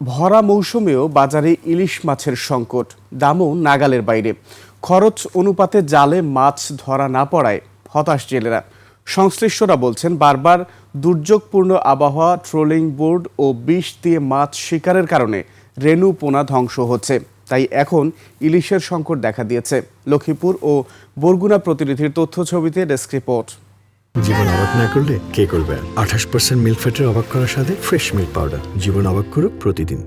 ভরা মৌসুমেও বাজারে ইলিশ মাছের সংকট, দামও নাগালের বাইরে। খরচ অনুপাতে জালে মাছ ধরা না পড়ায় হতাশ জেলেরা। সংশ্লিষ্টরা বলছেন বারবার দুর্যোগপূর্ণ আবহাওয়া, ট্রোলিং বোর্ড ও বিষ দিয়ে মাছ শিকারের কারণে রেণু পোনা ধ্বংস হচ্ছে। তাই এখন ইলিশের সংকট দেখা দিয়েছে। লক্ষ্মীপুর ও বরগুনা প্রতিনিধির তথ্য ছবিতে ডেস্ক রিপোর্ট। জীবন অবাক না করলে কে করবে? 28% মিল্ক ফ্যাটের অবাক করার সাথে ফ্রেশ মিল্ক পাউডার। জীবন অবাক করুক প্রতিদিন।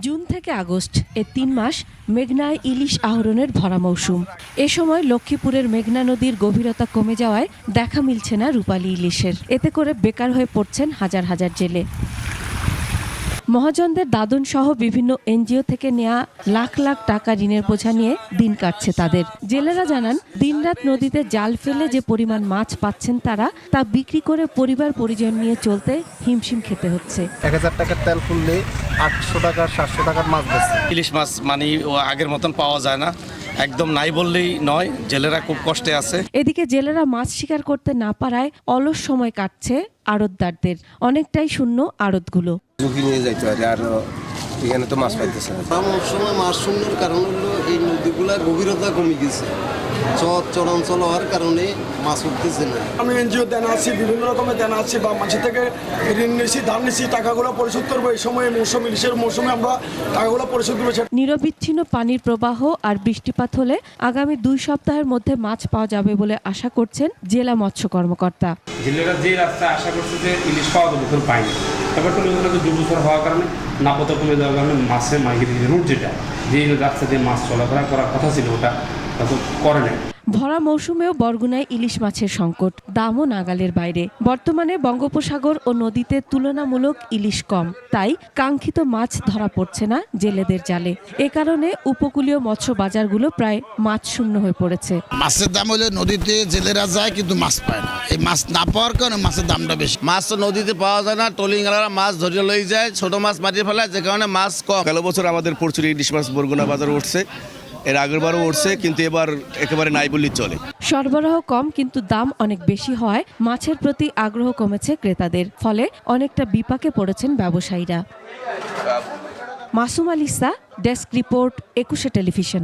জুন থেকে আগস্ট এ 3 মাস মেঘনায় ইলিশ আহরণের ভরা মৌসুম। এ সময় লক্ষ্মীপুরের মেঘনা নদীর গভীরতা কমে যাওয়ায় দেখা মিলছে না রূপালী ইলিশের। এতে করে বেকার হয়ে পড়ছেন হাজার হাজার জেলে। মহাজনদের দাদন সহ বিভিন্ন এনজিও থেকে নেওয়া লাখ লাখ টাকা ঋণের বোঝা নিয়ে দিন কাটছে তাদের। জেলেরা জানান, দিনরাত নদীতে জাল ফেলে যে পরিমাণ মাছ পাচ্ছেন তারা তা বিক্রি করে পরিবার পরিজন নিয়ে চলতে হিমশিম খেতে হচ্ছে। 1000 টাকার তেল ফুললে 800 টাকার 700 টাকার মাছ বেচে। ইলিশ মাছ মানে আগের মতন পাওয়া যায় না, একদম নাই বললেই নয়। জেলেরা খুব কষ্টে আছে। এদিকে জেলেরা মাছ শিকার করতে না পারায় অলস সময় কাটছে আড়তদারদের। অনেকটাই শূন্য আড়তগুলো। ঝুঁকি নিয়ে যাইতে পারে, আর এখানে তো মাছ পাইতেছে না। মৌসুমে মাছ শূন্যের কারণ হলো এই নদীগুলা গভীরতা কমে গেছে। চরাঞ্চল হওয়ার কারণে মাছ উঠতেছে না। আমি এনজিও দেন আছি, বিভিন্ন রকমের দেন আছি বা মাঝে থেকে ঋণ নিয়েছি, ধার নিয়েছি, টাকাগুলো পরিশোধ করবো। এই সময় মৌসুম ইলিশের মৌসুমে আমরা টাকাগুলো পরিশোধ করবো। নিরবিচ্ছিন্ন পানির প্রবাহ আর বৃষ্টিপাত হলে আগামী 2 সপ্তাহের মধ্যে মাছ পাওয়া যাবে বলে আশা করছেন জেলা মৎস্য কর্মকর্তা। জেলেরা যে রাস্তায় আশা করছে যে ইলিশ পাওয়া যাবে, কিন্তু পাইনি। তারপর তো দুর্বছর হওয়ার কারণে নাপতা কমে যাওয়ার কারণে মাছের মার্কেট রুট যেটা যে রাস্তা দিয়ে মাছ চলাফেরা করার কথা ছিল ওটা করে নাই। ভরা মৌসুমেও বরগুনায় ইলিশ মাছের সংকট, দামও নাগালের বাইরে। বর্তমানে বঙ্গোপসাগর ও নদীতে তুলনামূলক ইলিশ কম, তাই কাঙ্ক্ষিত মাছ ধরা পড়ছে না জেলেদের জালে। এ কারণে উপকূলীয় মৎস্য বাজারগুলো প্রায় মাছ শূন্য হয়ে পড়েছে। মাছের দাম হলে নদীতে জেলেরা যায় কিন্তু মাছ পায় না। এই মাছ না পাওয়ার কারণে মাছের দামটা বেশি। মাছ তো নদীতে পাওয়া যায় না, ট্রলিংওয়ালারা মাছ ধরে লই যায়, ছোট মাছ মারিয়ে ফেলায়, যে কারণে মাছ কম। গেল বছর আমাদের প্রচুর ইলিশ মাছ বরগুনা বাজারে উঠছে, এর আগেরবারও উঠছে, কিন্তু এবার একেবারে নাই বললেই চলে। সরবরাহ কম কিন্তু দাম অনেক বেশি হয় মাছের প্রতি আগ্রহ কমেছে ক্রেতাদের, ফলে অনেকটা বিপাকে পড়েছেন ব্যবসায়ীরা। Masum আলিসা, desk report, 21 television.